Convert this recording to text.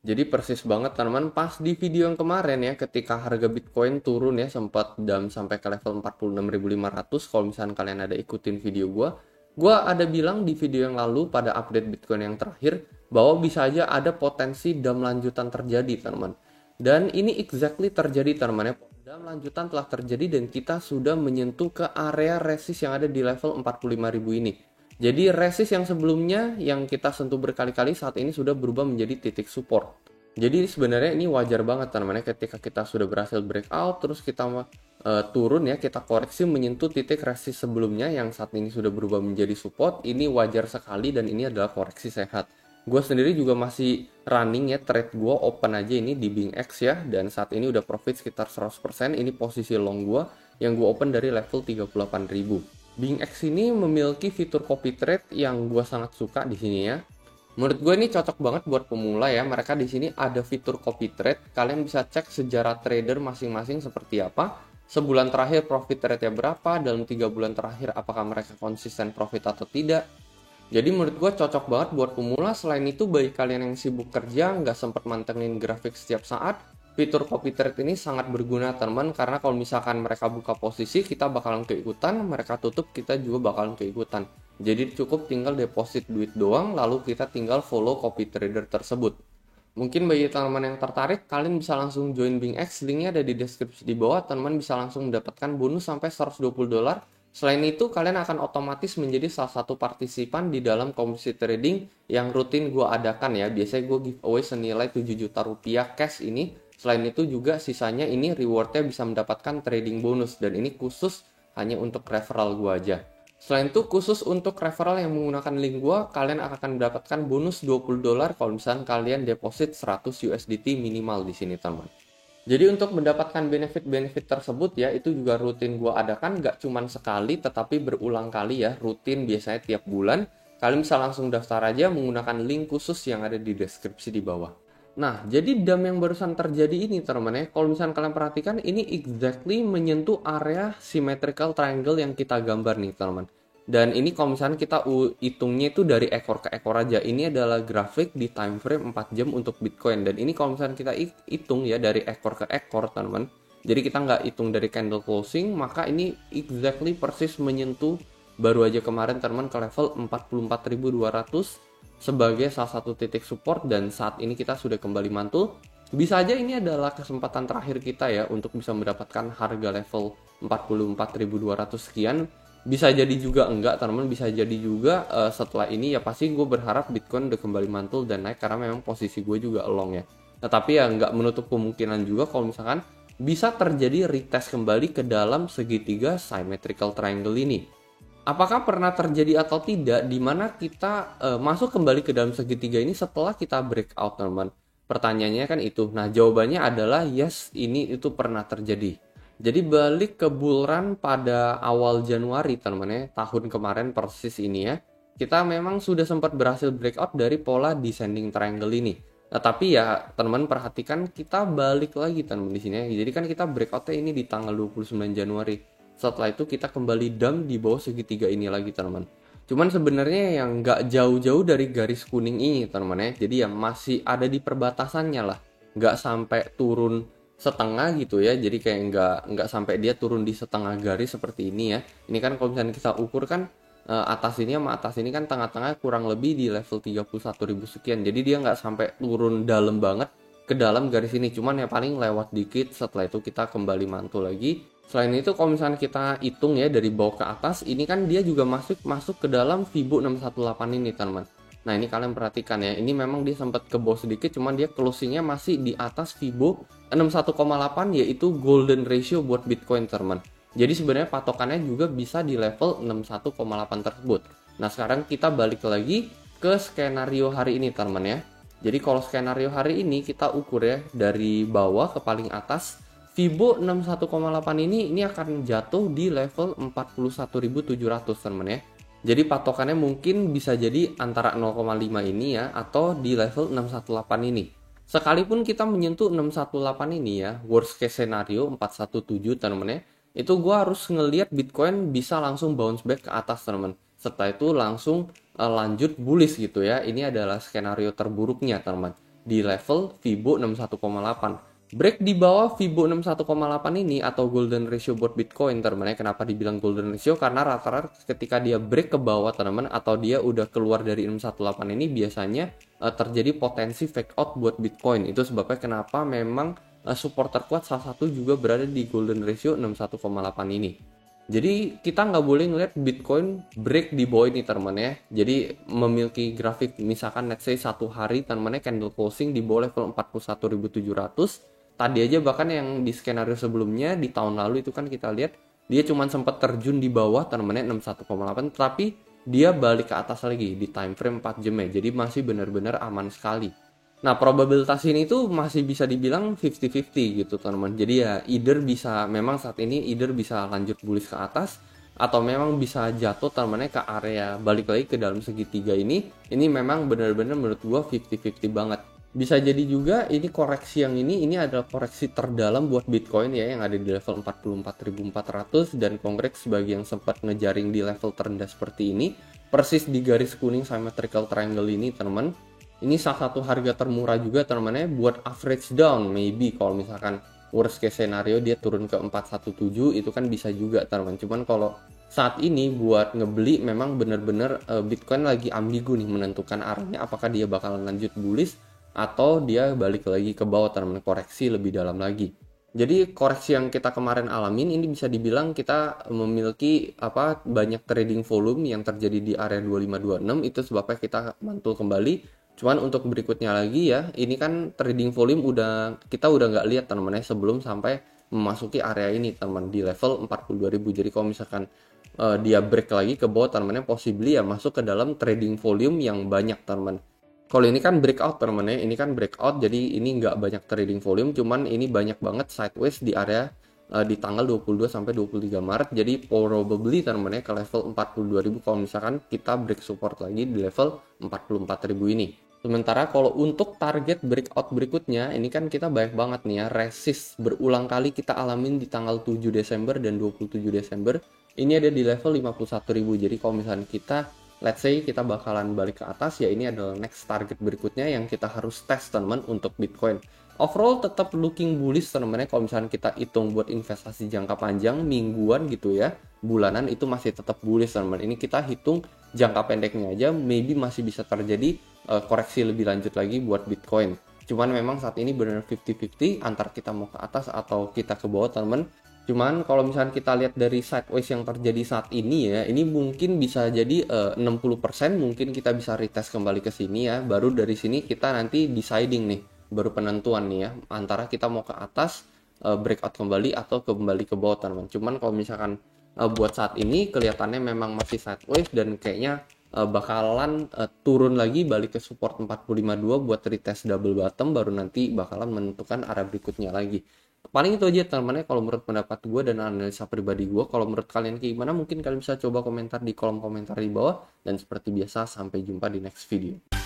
Jadi persis banget teman-teman, pas di video yang kemarin ya, ketika harga Bitcoin turun ya, sempat sampai ke level 46.500. Kalau misalnya kalian ada ikutin video gua ada bilang di video yang lalu pada update Bitcoin yang terakhir, bahwa bisa aja ada potensi dam lanjutan terjadi teman-teman. Dan ini exactly terjadi teman-teman ya. Dam lanjutan telah terjadi dan kita sudah menyentuh ke area resist yang ada di level 45.000 ini. Jadi resist yang sebelumnya yang kita sentuh berkali-kali saat ini sudah berubah menjadi titik support. Jadi sebenarnya ini wajar banget teman-teman ketika kita sudah berhasil breakout terus kita turun ya, kita koreksi menyentuh titik resist sebelumnya yang saat ini sudah berubah menjadi support. Ini wajar sekali dan ini adalah koreksi sehat. Gue sendiri juga masih running ya, trade gue open aja ini di BingX ya, dan saat ini udah profit sekitar 100%. Ini posisi long gue yang gue open dari level 38.000. BingX ini memiliki fitur copy trade yang gue sangat suka di sini ya. Menurut gue ini cocok banget buat pemula ya. Mereka di sini ada fitur copy trade. Kalian bisa cek sejarah trader masing-masing seperti apa. Sebulan terakhir profit rate-nya berapa, dalam 3 bulan terakhir apakah mereka konsisten profit atau tidak. Jadi menurut gue cocok banget buat pemula. Selain itu bagi kalian yang sibuk kerja, nggak sempat mantengin grafik setiap saat, fitur copy trade ini sangat berguna teman, karena kalau misalkan mereka buka posisi kita bakalan keikutan, mereka tutup kita juga bakalan keikutan. Jadi cukup tinggal deposit duit doang, lalu kita tinggal follow copy trader tersebut. Mungkin bagi teman-teman yang tertarik, kalian bisa langsung join BingX, linknya ada di deskripsi di bawah. Teman-teman bisa langsung mendapatkan bonus sampai $120. Selain itu, kalian akan otomatis menjadi salah satu partisipan di dalam komisi trading yang rutin gue adakan ya. Biasanya gue giveaway senilai 7 juta rupiah cash ini. Selain itu juga sisanya ini rewardnya bisa mendapatkan trading bonus, dan ini khusus hanya untuk referral gue aja. Selain itu khusus untuk referral yang menggunakan link gue, kalian akan mendapatkan bonus $20 kalau misalnya kalian deposit 100 USDT minimal di sini teman. Jadi untuk mendapatkan benefit-benefit tersebut ya, itu juga rutin gue adakan, nggak cuma sekali tetapi berulang kali ya, rutin biasanya tiap bulan. Kalian bisa langsung daftar aja menggunakan link khusus yang ada di deskripsi di bawah. Nah, jadi dam yang barusan terjadi ini teman-teman ya, kalau misalnya kalian perhatikan ini exactly menyentuh area symmetrical triangle yang kita gambar nih teman-teman. Dan ini kalau misalnya kita hitungnya itu dari ekor ke ekor aja. Ini adalah grafik di time frame 4 jam untuk Bitcoin. Dan ini kalau misalnya kita hitung ya dari ekor ke ekor teman-teman. Jadi kita nggak hitung dari candle closing, maka ini exactly persis menyentuh baru aja kemarin teman-teman ke level 44.200 sebagai salah satu titik support, dan saat ini kita sudah kembali mantul. Bisa aja ini adalah kesempatan terakhir kita ya untuk bisa mendapatkan harga level 44.200 sekian. Bisa jadi juga enggak teman-teman, bisa jadi juga setelah ini ya pasti gue berharap Bitcoin udah kembali mantul dan naik, karena memang posisi gue juga long ya. Tetapi ya nggak menutup kemungkinan juga kalau misalkan bisa terjadi retest kembali ke dalam segitiga symmetrical triangle ini. Apakah pernah terjadi atau tidak di mana kita masuk kembali ke dalam segitiga ini setelah kita breakout teman-teman? Pertanyaannya kan itu. Nah, jawabannya adalah yes, ini itu pernah terjadi. Jadi balik ke bull run pada awal Januari teman-teman ya, tahun kemarin persis ini ya. Kita memang sudah sempat berhasil breakout dari pola descending triangle ini. Nah, tapi ya teman-teman perhatikan kita balik lagi teman-teman di sini ya. Jadi kan kita breakoutnya ini di tanggal 29 Januari. Setelah itu kita kembali dump di bawah segitiga ini lagi teman-teman. Cuman sebenarnya yang nggak jauh-jauh dari garis kuning ini teman-teman ya. Jadi ya masih ada di perbatasannya lah. Nggak sampai turun setengah gitu ya, jadi kayak nggak sampai dia turun di setengah garis seperti ini ya. Ini kan kalau misalnya kita ukur kan atas ini sama atas ini kan tengah-tengah kurang lebih di level 31.000 sekian, jadi dia nggak sampai turun dalam banget ke dalam garis ini, cuman ya paling lewat dikit. Setelah itu kita kembali mantul lagi. Selain itu kalau misalnya kita hitung ya dari bawah ke atas, ini kan dia juga masuk ke dalam Fibo 618 ini teman-teman. Nah ini kalian perhatikan ya, ini memang dia sempat ke bawah sedikit, cuman dia closingnya masih di atas Fibo 61,8, yaitu golden ratio buat Bitcoin teman. Jadi sebenarnya patokannya juga bisa di level 61,8 tersebut. Nah sekarang kita balik lagi ke skenario hari ini teman ya. Jadi kalau skenario hari ini kita ukur ya dari bawah ke paling atas, Fibo 61,8 ini akan jatuh di level 41.700 teman ya. Jadi patokannya mungkin bisa jadi antara 0,5 ini ya, atau di level 618 ini. Sekalipun kita menyentuh 618 ini ya, worst case scenario 417 teman-teman ya, itu gue harus ngelihat Bitcoin bisa langsung bounce back ke atas teman-teman. Setelah itu langsung lanjut bullish gitu ya. Ini adalah skenario terburuknya teman-teman. di level Fibo 61,8. Break di bawah Fibo 61,8 ini atau golden ratio buat Bitcoin, teman-teman. Kenapa dibilang golden ratio? Karena rata-rata ketika dia break ke bawah, teman-teman, atau dia udah keluar dari 618 ini biasanya terjadi potensi fake out buat Bitcoin. Itu sebabnya kenapa memang support terkuat salah satu juga berada di golden ratio 61,8 ini. Jadi kita nggak boleh ngeliat Bitcoin break di bawah ini, teman-teman ya. Jadi memiliki grafik misalkan let's say satu hari teman-teman candle closing di bawah level 41.700. Tadi aja bahkan yang di skenario sebelumnya di tahun lalu itu kan kita lihat dia cuma sempat terjun di bawah teman-teman 61,8, tapi dia balik ke atas lagi di time frame 4 jam ya. Jadi masih benar-benar aman sekali. Nah, probabilitas ini tuh masih bisa dibilang 50-50 gitu, teman-teman. Jadi ya either bisa, memang saat ini either bisa lanjut bullish ke atas atau memang bisa jatuh teman-teman ke area balik lagi ke dalam segitiga ini. Ini memang benar-benar menurut gua 50-50 banget. Bisa jadi juga ini koreksi yang ini adalah koreksi terdalam buat Bitcoin ya, yang ada di level 44.400 dan kongres bagi yang sempat ngejaring di level terendah seperti ini, persis di garis kuning symmetrical triangle ini, teman-teman. Ini salah satu harga termurah juga, teman-teman ya, buat average down. Maybe kalau misalkan worst case scenario dia turun ke 417 itu kan bisa juga, teman-teman. Cuman kalau saat ini buat ngebeli memang benar-benar Bitcoin lagi ambigu nih menentukan arahnya, apakah dia bakalan lanjut bullish atau dia balik lagi ke bawah, teman-teman, koreksi lebih dalam lagi. Jadi koreksi yang kita kemarin alamin ini bisa dibilang kita memiliki banyak trading volume yang terjadi di area 2526, itu sebabnya kita mantul kembali. Cuman untuk berikutnya lagi ya, ini kan trading volume kita udah nggak lihat, teman-teman ya, sebelum sampai memasuki area ini, teman, di level 42.000. Jadi kalau misalkan dia break lagi ke bawah, teman-teman, possibly ya masuk ke dalam trading volume yang banyak, teman-teman. Kalau ini kan breakout, teman-teman ya, ini kan breakout, jadi ini nggak banyak trading volume, cuman ini banyak banget sideways di area di tanggal 22 sampai 23 Maret. Jadi probably, teman-teman ya, ke level 42.000 kalau misalkan kita break support lagi di level 44.000 ini. Sementara kalau untuk target breakout berikutnya, ini kan kita banyak banget nih ya, resist berulang kali kita alamin di tanggal 7 Desember dan 27 Desember. Ini ada di level 51.000. Jadi kalau misalkan kita let's say kita bakalan balik ke atas, ya ini adalah next target berikutnya yang kita harus tes, teman-teman, untuk Bitcoin. Overall tetap looking bullish, teman-teman ya. Kalau misalnya kita hitung buat investasi jangka panjang, mingguan gitu ya, bulanan, itu masih tetap bullish, teman-teman. Ini kita hitung jangka pendeknya aja, maybe masih bisa terjadi koreksi lebih lanjut lagi buat Bitcoin. Cuman memang saat ini benar 50-50 antar kita mau ke atas atau kita ke bawah, teman-teman. Cuman kalau misalnya kita lihat dari sideways yang terjadi saat ini ya, ini mungkin bisa jadi 60% mungkin kita bisa retest kembali ke sini ya. Baru dari sini kita nanti deciding nih, baru penentuan nih ya, antara kita mau ke atas breakout kembali atau kembali ke bawah, teman-teman. Cuman kalau misalkan buat saat ini kelihatannya memang masih sideways dan kayaknya bakalan turun lagi balik ke support 45.2 buat retest double bottom, baru nanti bakalan menentukan arah berikutnya lagi. Paling itu aja, teman-teman ya, kalau menurut pendapat gue dan analisa pribadi gue. Kalau menurut kalian kayak gimana, mungkin kalian bisa coba komentar di kolom komentar di bawah. Dan seperti biasa, sampai jumpa di next video.